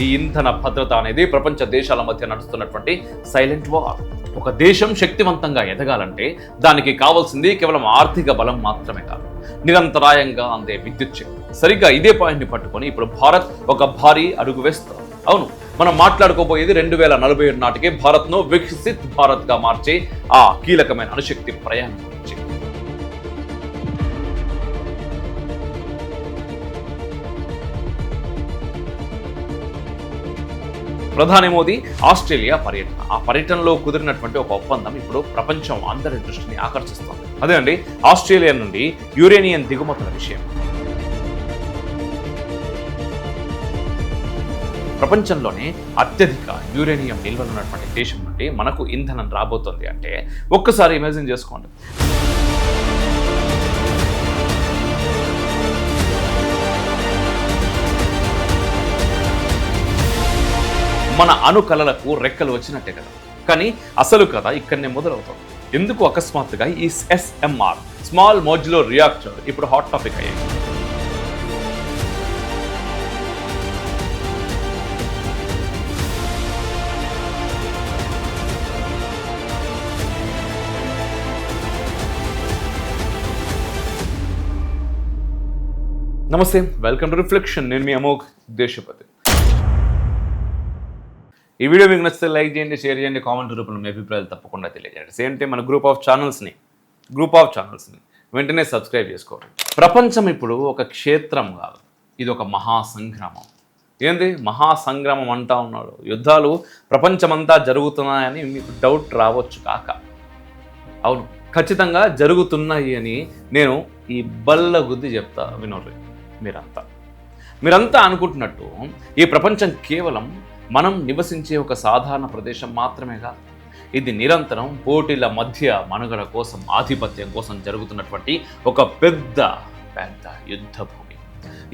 ఈ ఇంధన భద్రత అనేది ప్రపంచ దేశాల మధ్య నడుస్తున్నటువంటి సైలెంట్ వార్. ఒక దేశం శక్తివంతంగా ఎదగాలంటే దానికి కావాల్సింది కేవలం ఆర్థిక బలం మాత్రమే కాదు, నిరంతరాయంగా అందే విద్యుత్ శక్తి. సరిగ్గా ఇదే పాయింట్ని పట్టుకొని ఇప్పుడు భారత్ ఒక భారీ అడుగు వేస్తుంది. అవును, మనం మాట్లాడుకోబోయేది 2047 నాటికి భారత్ను వికసిత్ భారత్గా మార్చే ఆ కీలకమైన అణుశక్తి ప్రయాణం గురించి. ప్రధాని మోదీ ఆస్ట్రేలియా పర్యటన, ఆ పర్యటనలో కుదిరినటువంటి ఒక ఒప్పందం ఇప్పుడు ప్రపంచం అందరి దృష్టిని ఆకర్షిస్తోంది. అదే అండి, ఆస్ట్రేలియా నుండి యురేనియం దిగుమతుల విషయం. ప్రపంచంలోనే అత్యధిక యురేనియం నిల్వలున్నటువంటి దేశం నుండి మనకు ఇంధనం రాబోతోంది అంటే ఒక్కసారి ఇమాజిన్ చేసుకోండి. మన అణుకలలకు రెక్కలు వచ్చినట్టే కదా. కానీ అసలు కథ ఇక్కడనే మొదలవుతుంది. ఎందుకు అకస్మాత్తుగా ఈ SMR స్మాల్ మాడ్యులర్ రియాక్టర్ ఇప్పుడు హాట్ టాపిక్ అయ్యాయి? నమస్తే, వెల్కమ్ టు రిఫ్లెక్షన్. నేను మీ అమోఘ్ దేశపతి. ఈ వీడియో మీకు నచ్చితే లైక్ చేయండి, షేర్ చేయండి, కామెంట్ రూపంలో మీ అభిప్రాయాలు తప్పకుండా తెలియజేయండి. సేమ్ టైం మన గ్రూప్ ఆఫ్ ఛానల్స్ని వెంటనే సబ్స్క్రైబ్ చేసుకోండి. ప్రపంచం ఇప్పుడు ఒక క్షేత్రం కాదు, ఇది ఒక మహాసంగ్రామం. ఏంది మహాసంగ్రామం అంటా ఉన్నాడు? యుద్ధాలు ప్రపంచమంతా జరుగుతున్నాయని మీకు డౌట్ రావచ్చు కాక, అవును ఖచ్చితంగా జరుగుతున్నాయి అని నేను ఈ బల్ల గుద్ది చెప్తా వినోరు. మీరంతా అనుకుంటున్నట్టు ఈ ప్రపంచం కేవలం మనం నివసించే ఒక సాధారణ ప్రదేశం మాత్రమే కాదు. ఇది నిరంతరం పోటీల మధ్య మనుగడ కోసం, ఆధిపత్యం కోసం జరుగుతున్నటువంటి ఒక పెద్ద యుద్ధ భూమి.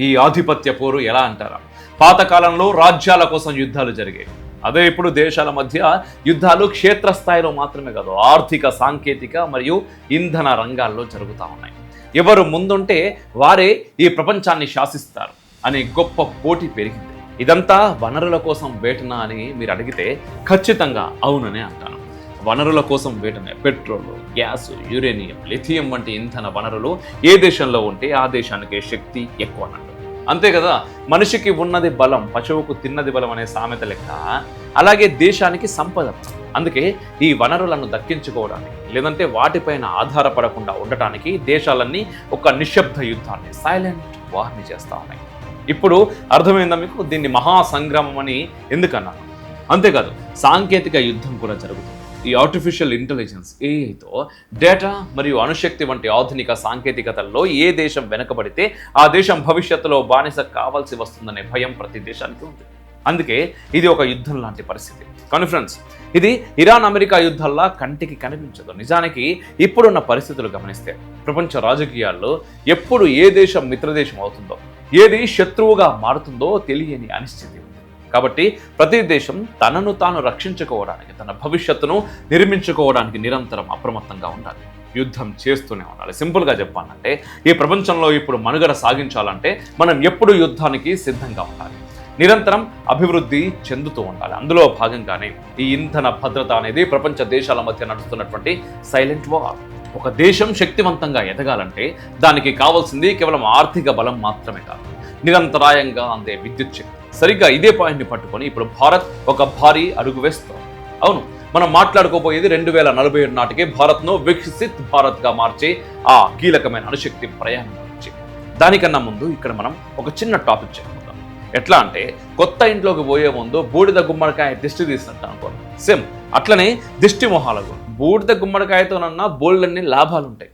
ఈ ఆధిపత్య పోరు ఎలా అంటారా? పాతకాలంలో రాజ్యాల కోసం యుద్ధాలు జరిగాయి. అదే ఇప్పుడు దేశాల మధ్య యుద్ధాలు క్షేత్రస్థాయిలో మాత్రమే కాదు, ఆర్థిక, సాంకేతిక మరియు ఇంధన రంగాల్లో జరుగుతూ ఉన్నాయి. ఎవరు ముందుంటే వారే ఈ ప్రపంచాన్ని శాసిస్తారు అనే గొప్ప పోటీ పెరిగింది. ఇదంతా వనరుల కోసం వేటనా అని మీరు అడిగితే ఖచ్చితంగా అవుననే అంటాను. వనరుల కోసం వేటనే. పెట్రోల్, గ్యాస్, యురేనియం, లిథియం వంటి ఇంధన వనరులు ఏ దేశంలో ఉంటే ఆ దేశానికి శక్తి ఎక్కువ అన్నట్టు. అంతే కదా, మనిషికి ఉన్నది బలం, పశువుకు తిన్నది బలం అనే సామెత లెక్క అలాగే దేశానికి సంపద. అందుకే ఈ వనరులను దక్కించుకోవడానికి, లేదంటే వాటిపైన ఆధారపడకుండా ఉండటానికి దేశాలన్నీ ఒక నిశ్శబ్ద యుద్ధాన్ని, సైలెంట్ వార్ని చేస్తూ ఉన్నాయి. ఇప్పుడు అర్థమైందా మీకు దీన్ని మహాసంగ్రామం అని ఎందుకన్నాను? అంతేకాదు, సాంకేతిక యుద్ధం కూడా జరుగుతుంది. ఈ ఆర్టిఫిషియల్ ఇంటెలిజెన్స్, ఏఐతో డేటా మరియు అణుశక్తి వంటి ఆధునిక సాంకేతికతల్లో ఏ దేశం వెనకబడితే ఆ దేశం భవిష్యత్తులో బానిస కావాల్సి వస్తుందనే భయం ప్రతి దేశానికి ఉంది. అందుకే ఇది ఒక యుద్ధం లాంటి పరిస్థితి. కానీ ఫ్రెండ్స్, ఇది ఇరాన్ అమెరికా యుద్ధాల్లో కంటికి కనిపించదు. నిజానికి ఇప్పుడున్న పరిస్థితులు గమనిస్తే ప్రపంచ రాజకీయాల్లో ఎప్పుడు ఏ దేశం మిత్రదేశం అవుతుందో, ఏది శత్రువుగా మారుతుందో తెలియని అనిశ్చితి ఉంది. కాబట్టి ప్రతి దేశం తనను తాను రక్షించుకోవడానికి, తన భవిష్యత్తును నిర్మించుకోవడానికి నిరంతరం అప్రమత్తంగా ఉండాలి, యుద్ధం చేస్తూనే ఉండాలి. సింపుల్గా చెప్పాలంటే ఈ ప్రపంచంలో ఇప్పుడు మనుగడ సాగించాలంటే మనం ఎప్పుడు యుద్ధానికి సిద్ధంగా ఉండాలి, నిరంతరం అభివృద్ధి చెందుతూ ఉండాలి. అందులో భాగంగానే ఈ ఇంధన భద్రత అనేది ప్రపంచ దేశాల మధ్య నడుస్తున్నటువంటి సైలెంట్ వార్. ఒక దేశం శక్తివంతంగా ఎదగాలంటే దానికి కావాల్సింది కేవలం ఆర్థిక బలం మాత్రమే కాదు, నిరంతరాయంగా అందే విద్యుత్ శక్తి. సరిగ్గా ఇదే పాయింట్ని పట్టుకొని ఇప్పుడు భారత్ ఒక భారీ అడుగు వేస్తుంది. అవును, మనం మాట్లాడుకోబోయేది 2047 నాటికి భారత్ను వికసిత్ భారత్గా మార్చే ఆ కీలకమైన అణుశక్తి ప్రయాణం గురించి. దానికన్నా ముందు ఇక్కడ మనం ఒక చిన్న టాపిక్ చెప్పుకుందాం. ఎట్లా అంటే, కొత్త ఇంట్లోకి పోయే ముందు బూడిద గుమ్మడికాయ దిష్టి తీసినట్టు అనుకోండి. సేమ్ అట్లనే దిష్టి మొహాలకు బూడిద గుమ్మడికాయతోనన్నా బోల్డన్ని లాభాలు ఉంటాయి.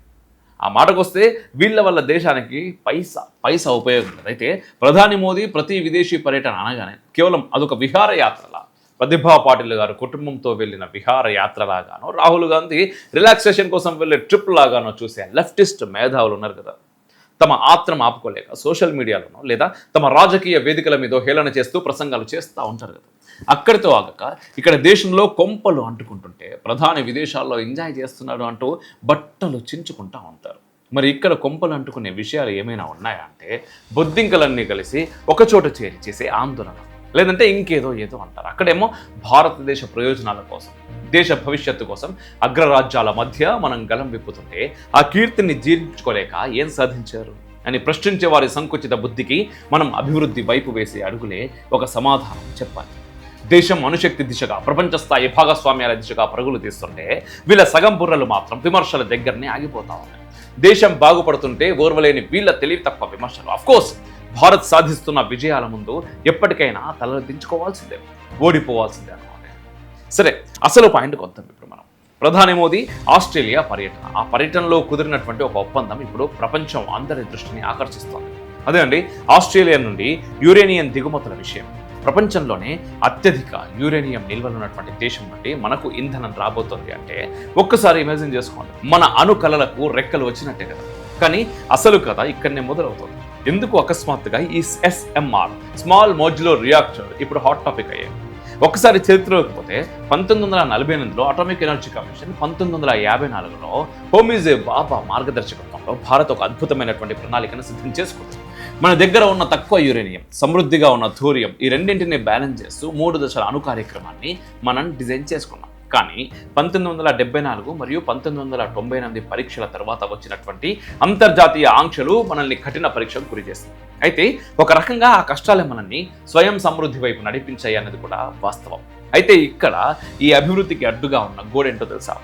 ఆ మాటకు వస్తే వీళ్ళ వల్ల దేశానికి పైసా ఉపయోగం లేదు. అయితే ప్రధాని మోదీ ప్రతి విదేశీ పర్యటన అనగానే కేవలం అదొక విహారయాత్రలా, ప్రతిభా పాటిల్ గారు కుటుంబంతో వెళ్ళిన విహారయాత్రలాగానో, రాహుల్ గాంధీ రిలాక్సేషన్ కోసం వెళ్ళే ట్రిప్ లాగానో చూసే లెఫ్టిస్ట్ మేధావులు ఉన్నారు కదా, తమ ఆత్రం ఆపుకోలేక సోషల్ మీడియాలోనో లేదా తమ రాజకీయ వేదికల మీద హేళన చేస్తూ ప్రసంగాలు చేస్తూ ఉంటారు కదా. అక్కడితో ఆగక ఇక్కడ దేశంలో కొంపలు అంటుకుంటుంటే ప్రధాని విదేశాల్లో ఎంజాయ్ చేస్తున్నాడు అంటూ బట్టలు చించుకుంటూ ఉంటారు. మరి ఇక్కడ కొంపలు అంటుకునే విషయాలు ఏమైనా ఉన్నాయా అంటే, బొద్దింకలన్నీ కలిసి ఒకచోట చేరి చేసే ఆందోళన. లేదంటే ఇంకేదో ఏదో అంటారు. అక్కడేమో భారతదేశ ప్రయోజనాల కోసం, దేశ భవిష్యత్తు కోసం అగ్రరాజ్యాల మధ్య మనం గలం విప్పుతుంటే ఆ కీర్తిని జీర్ణించుకోలేక ఏం సాధించారు అని ప్రశ్నించే వారి సంకుచిత బుద్ధికి మనం అభివృద్ధి వైపు వేసే అడుగులే ఒక సమాధానం చెప్పాలి. దేశం అణుశక్తి దిశగా, ప్రపంచ స్థాయి భాగస్వామ్యాల దిశగా పరుగులు తీస్తుంటే వీళ్ళ సగం బుర్రలు మాత్రం విమర్శల దగ్గరనే ఆగిపోతా ఉన్నాయి. దేశం బాగుపడుతుంటే ఓర్వలేని వీళ్ళ తెలివి తప్ప విమర్శలు. అఫ్కోర్స్ భారత్ సాధిస్తున్న విజయాల ముందు ఎప్పటికైనా తలలు దించుకోవాల్సిందే, ఓడిపోవాల్సిందే అన్నమాట. సరే, అసలు పాయింట్కి వద్దాం ఇప్పుడు మనం. ప్రధాని మోదీ ఆస్ట్రేలియా పర్యటన, ఆ పర్యటనలో కుదిరినటువంటి ఒక ఒప్పందం ఇప్పుడు ప్రపంచం అందరి దృష్టిని ఆకర్షిస్తోంది. అదే అండి, ఆస్ట్రేలియా నుండి యురేనియం దిగుమతుల విషయం. ప్రపంచంలోనే అత్యధిక యురేనియం నిల్వలు ఉన్నటువంటి దేశం నుండి మనకు ఇంధనం రాబోతోంది అంటే ఒక్కసారి ఇమాజిన్ చేసుకోండి. మన అణు కళలకు రెక్కలు వచ్చినట్టే కదా. కానీ అసలు కథ ఇక్కడనే మొదలవుతుంది. ఎందుకు అకస్మాత్తుగా ఈ SMR, స్మాల్ మాడ్యులర్ రియాక్టర్ ఇప్పుడు హాట్ టాపిక్ అయ్యాయి? ఒకసారి చరిత్రలోకి పోతే 1948లో అటామిక్ ఎనర్జీ కమిషన్, 1954లో హోమీజే బాబా మార్గదర్శకత్వంలో భారత్ ఒక అద్భుతమైనటువంటి ప్రణాళికను సిద్ధం చేసుకుంది. మన దగ్గర ఉన్న తక్కువ యురేనియం, సమృద్ధిగా ఉన్న థోరియం, ఈ రెండింటిని బ్యాలెన్స్ చేస్తూ 3 దశల అణు కార్యక్రమాన్ని మనం డిజైన్ చేసుకున్నాం. కానీ 1974 మరియు 1998 పరీక్షల తర్వాత వచ్చినటువంటి అంతర్జాతీయ ఆంక్షలు మనల్ని కఠిన పరీక్షకు గురి చేస్తాయి. అయితే ఒక రకంగా ఆ కష్టాలే మనల్ని స్వయం సమృద్ధి వైపు నడిపించాయి అన్నది కూడా వాస్తవం. అయితే ఇక్కడ ఈ అభివృద్ధికి అడ్డుగా ఉన్న గోడేంటో తెలుసా?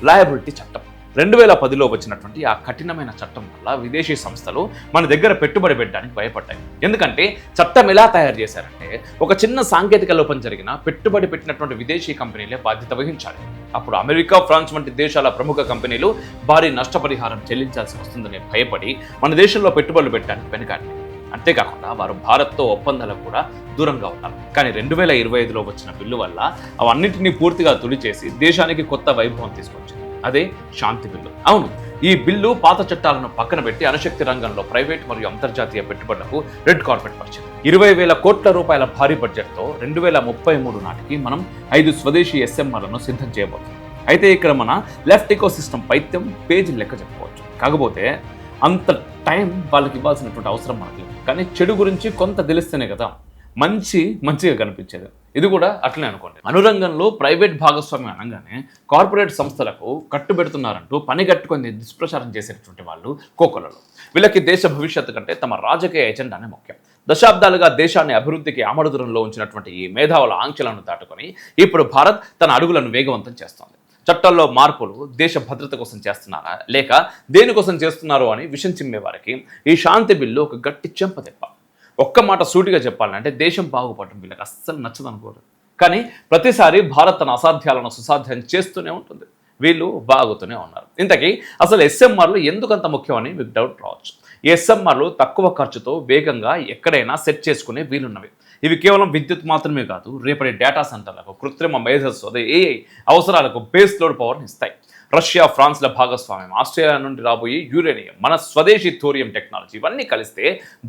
లయబిలిటీ చట్టం. 2010లో వచ్చినటువంటి ఆ కఠినమైన చట్టం వల్ల విదేశీ సంస్థలు మన దగ్గర పెట్టుబడి పెట్టడానికి భయపడ్డాయి. ఎందుకంటే చట్టం ఎలా తయారు చేశారంటే ఒక చిన్న సాంకేతిక లోపం జరిగినా పెట్టుబడి పెట్టినటువంటి విదేశీ కంపెనీలే బాధ్యత వహించాలి. అప్పుడు అమెరికా, ఫ్రాన్స్ వంటి దేశాల ప్రముఖ కంపెనీలు భారీ నష్టపరిహారం చెల్లించాల్సి వస్తుందని భయపడి మన దేశంలో పెట్టుబడులు పెట్టడానికి వెనుకాడి. అంతేకాకుండా వారు భారత్తో ఒప్పందాలకు కూడా దూరంగా ఉన్నారు. కానీ 2025లో వచ్చిన బిల్లు వల్ల అవన్నింటినీ పూర్తిగా తుడిచేసి దేశానికి కొత్త వైభవం తీసుకొచ్చింది. అదే శాంతి బిల్లు. అవును, ఈ బిల్లు పాత చట్టాలను పక్కన పెట్టి అణుశక్తి రంగంలో ప్రైవేట్ మరియు అంతర్జాతీయ పెట్టుబడులకు రెడ్ కార్పెట్ పరిచింది. 20,000 కోట్ల రూపాయల భారీ బడ్జెట్తో 2033 నాటికి మనం 5 స్వదేశీ SMRలను సిద్ధం చేయబోతున్నాం. అయితే ఇక్కడ మన లెఫ్ట్ ఎకో సిస్టమ్ పైత్యం పేజీ లెక్క చెప్పుకోవచ్చు. కాకపోతే అంత టైం వాళ్ళకి ఇవ్వాల్సినటువంటి అవసరం మనకి. కానీ చెడు గురించి కొంత తెలిస్తేనే కదా మంచిగా కనిపించేది. ఇది కూడా అట్లనే అనుకోండి. అనురంగంలో ప్రైవేట్ భాగస్వామ్యం అనగానే కార్పొరేట్ సంస్థలకు కట్టుబెడుతున్నారంటూ పని కట్టుకొని దుష్ప్రచారం చేసేటటువంటి వాళ్ళు కోకొలలో. వీళ్ళకి దేశ భవిష్యత్తు కంటే తమ రాజకీయ ఎజెండానే ముఖ్యం. దశాబ్దాలుగా దేశాన్ని అభివృద్ధికి ఆమడుదూరంలో ఉంచినటువంటి ఈ మేధావుల ఆంక్షలను దాటుకొని ఇప్పుడు భారత్ తన అడుగులను వేగవంతం చేస్తోంది. చట్టాల్లో మార్పులు దేశ భద్రత కోసం చేస్తున్నారా లేక దేనికోసం చేస్తున్నారు అని విషం చిమ్మే వారికి ఈ శాంతి బిల్లు ఒక గట్టి చెంపదెబ్బ. ఒక్క మాట సూటిగా చెప్పాలంటే దేశం బాగుపడటం వీళ్ళకి అస్సలు నచ్చదనుకోరు. కానీ ప్రతిసారి భారత్ తన అసాధ్యాలను సుసాధ్యం చేస్తూనే ఉంటుంది. వీళ్ళు బాగుతూనే ఉన్నారు. ఇంతకీ అసలు SMRలు ఎందుకంత ముఖ్యమని మీకు డౌట్ రావచ్చు. ఈ SMRలు తక్కువ ఖర్చుతో వేగంగా ఎక్కడైనా సెట్ చేసుకునే వీలున్నవి. ఇవి కేవలం విద్యుత్ మాత్రమే కాదు, రేపటి డేటా సెంటర్లకు, కృత్రిమ మేధస్సు, అదే AI అవసరాలకు బేస్ లోడ్ పవర్ని ఇస్తాయి. రష్యా, ఫ్రాన్స్ల భాగస్వామ్యం, ఆస్ట్రేలియా నుండి రాబోయే యురేనియం, మన స్వదేశీ థోరియం టెక్నాలజీ, ఇవన్నీ కలిస్తే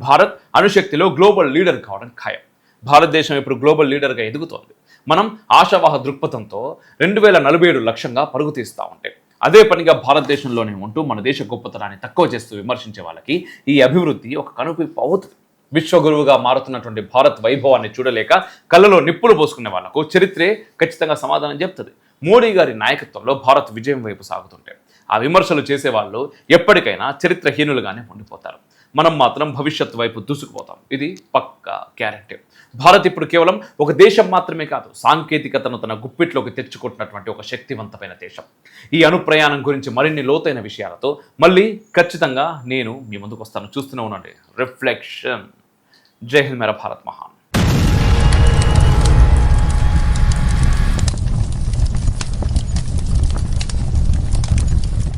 భారత్ అణుశక్తిలో గ్లోబల్ లీడర్ కావడం ఖాయం. భారతదేశం ఇప్పుడు గ్లోబల్ లీడర్గా ఎదుగుతోంది. మనం ఆశావాహ దృక్పథంతో 2047 లక్ష్యంగా పరుగు తీస్తూ ఉంటే అదే పనిగా భారతదేశంలోనే ఉంటూ మన దేశ గొప్పతనాన్ని తక్కువ చేస్తూ విమర్శించే వాళ్ళకి ఈ అభివృద్ధి ఒక కనువిప్పు అవుతుంది. విశ్వగురువుగా మారుతున్నటువంటి భారత్ వైభవాన్ని చూడలేక కళ్ళలో నిప్పులు పోసుకునే వాళ్లకు చరిత్రే ఖచ్చితంగా సమాధానం చెప్తుంది. మోడీ గారి నాయకత్వంలో భారత్ విజయం వైపు సాగుతుంటే ఆ విమర్శలు చేసేవాళ్ళు ఎప్పటికైనా చరిత్రహీనులుగానే ఉండిపోతారు. మనం మాత్రం భవిష్యత్తు వైపు దూసుకుపోతాం. ఇది పక్కా గ్యారెంటీ. భారత్ ఇప్పుడు కేవలం ఒక దేశం మాత్రమే కాదు, సాంకేతికతను తన గుప్పిట్లోకి తెచ్చుకుంటున్నటువంటి ఒక శక్తివంతమైన దేశం. ఈ అనుప్రయాణం గురించి మరిన్ని లోతైన విషయాలతో మళ్ళీ ఖచ్చితంగా నేను మీ ముందుకు వస్తాను. చూస్తూనే ఉండండి రిఫ్లెక్షన్. జై హింద్, మేరా భారత్ మహాన్.